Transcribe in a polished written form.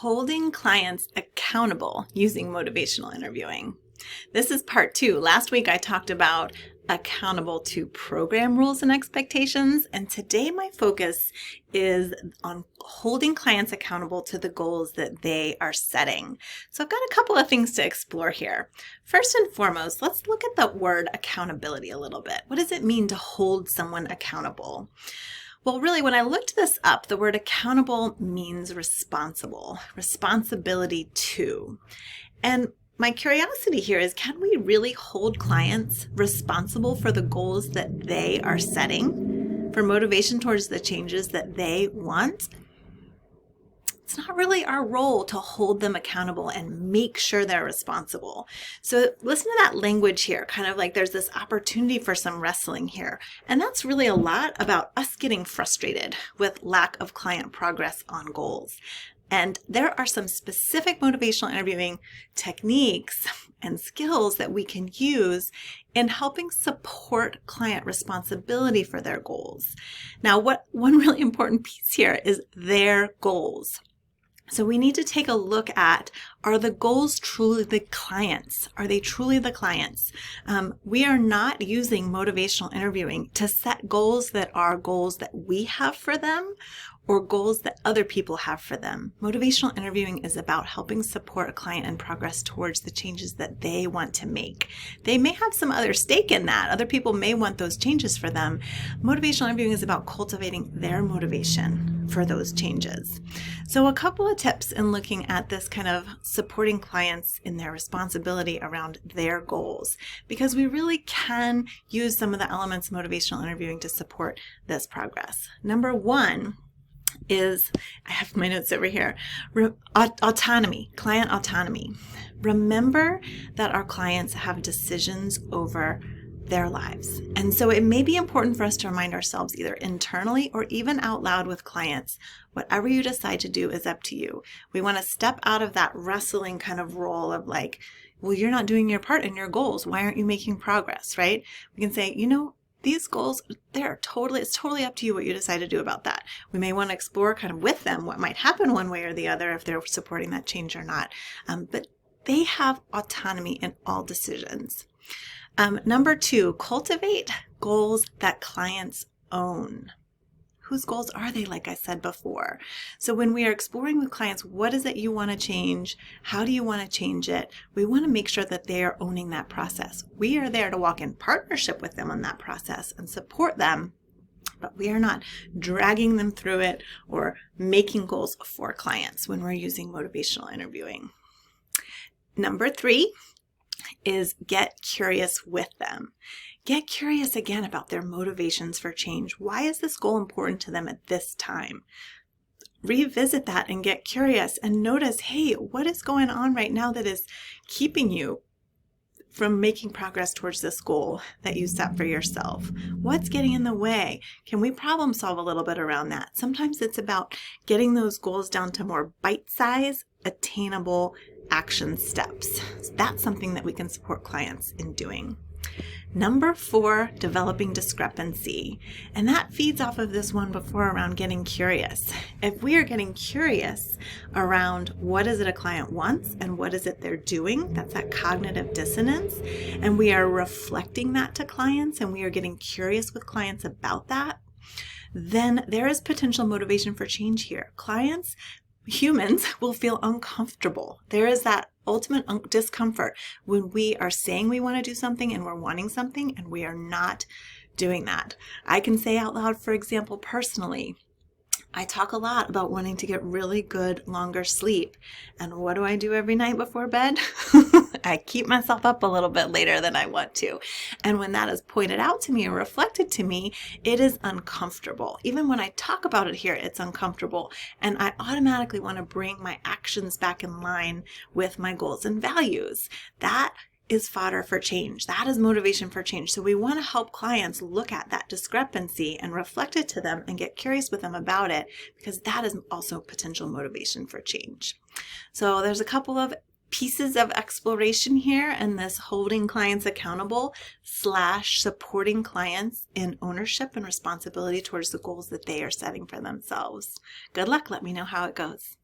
Holding clients accountable using motivational interviewing. This is part 2. Last week I talked about accountable to program rules and expectations, and today my focus is on holding clients accountable to the goals that they are setting. So I've got a couple of things to explore here. First and foremost, let's look at the word accountability a little bit. What does it mean to hold someone accountable? Well, really, when I looked this up, the word accountable means responsible, responsibility to. And my curiosity here is, can we really hold clients responsible for the goals that they are setting, for motivation towards the changes that they want? It's not really our role to hold them accountable and make sure they're responsible. So listen to that language here, kind of like there's this opportunity for some wrestling here. And that's really a lot about us getting frustrated with lack of client progress on goals. And there are some specific motivational interviewing techniques and skills that we can use in helping support client responsibility for their goals. Now, one really important piece here is their goals. So we need to take a look at, are the goals truly the clients? Are they truly the clients? We are not using motivational interviewing to set goals that are goals that we have for them or goals that other people have for them. Motivational interviewing is about helping support a client in progress towards the changes that they want to make. They may have some other stake in that. Other people may want those changes for them. Motivational interviewing is about cultivating their motivation for those changes. So a couple of tips in looking at this kind of supporting clients in their responsibility around their goals, because we really can use some of the elements of motivational interviewing to support this progress. Number one is, I have my notes over here, autonomy, client autonomy. Remember that our clients have decisions over their lives. And so it may be important for us to remind ourselves either internally or even out loud with clients, whatever you decide to do is up to you. We want to step out of that wrestling kind of role of like, well, you're not doing your part in your goals. Why aren't you making progress, right? We can say, these goals, it's totally up to you what you decide to do about that. We may want to explore kind of with them what might happen one way or the other if they're supporting that change or not. But they have autonomy in all decisions. Number 2, cultivate goals that clients own. Whose goals are they, like I said before? So when we are exploring with clients, what is it you want to change? How do you want to change it? We want to make sure that they are owning that process. We are there to walk in partnership with them on that process and support them, but we are not dragging them through it or making goals for clients when we're using motivational interviewing. Number 3 is get curious with them. Get curious again about their motivations for change. Why is this goal important to them at this time? Revisit that and get curious and notice, hey, what is going on right now that is keeping you from making progress towards this goal that you set for yourself? What's getting in the way? Can we problem solve a little bit around that? Sometimes it's about getting those goals down to more bite-sized, attainable action steps. So that's something that we can support clients in doing. Number 4, developing discrepancy. And that feeds off of this one before around getting curious. If we are getting curious around what is it a client wants and what is it they're doing, that's that cognitive dissonance, and we are reflecting that to clients and we are getting curious with clients about that, then there is potential motivation for change here. Humans will feel uncomfortable. There is that ultimate discomfort when we are saying we want to do something and we're wanting something and we are not doing that. I can say out loud, for example, personally, I talk a lot about wanting to get really good, longer sleep. And what do I do every night before bed? I keep myself up a little bit later than I want to. And when that is pointed out to me or reflected to me, it is uncomfortable. Even when I talk about it here, it's uncomfortable. And I automatically want to bring my actions back in line with my goals and values. That is fodder for change. That is motivation for change. So we want to help clients look at that discrepancy and reflect it to them and get curious with them about it, because that is also potential motivation for change. So there's a couple of pieces of exploration here in this holding clients accountable / supporting clients in ownership and responsibility towards the goals that they are setting for themselves. Good luck. Let me know how it goes.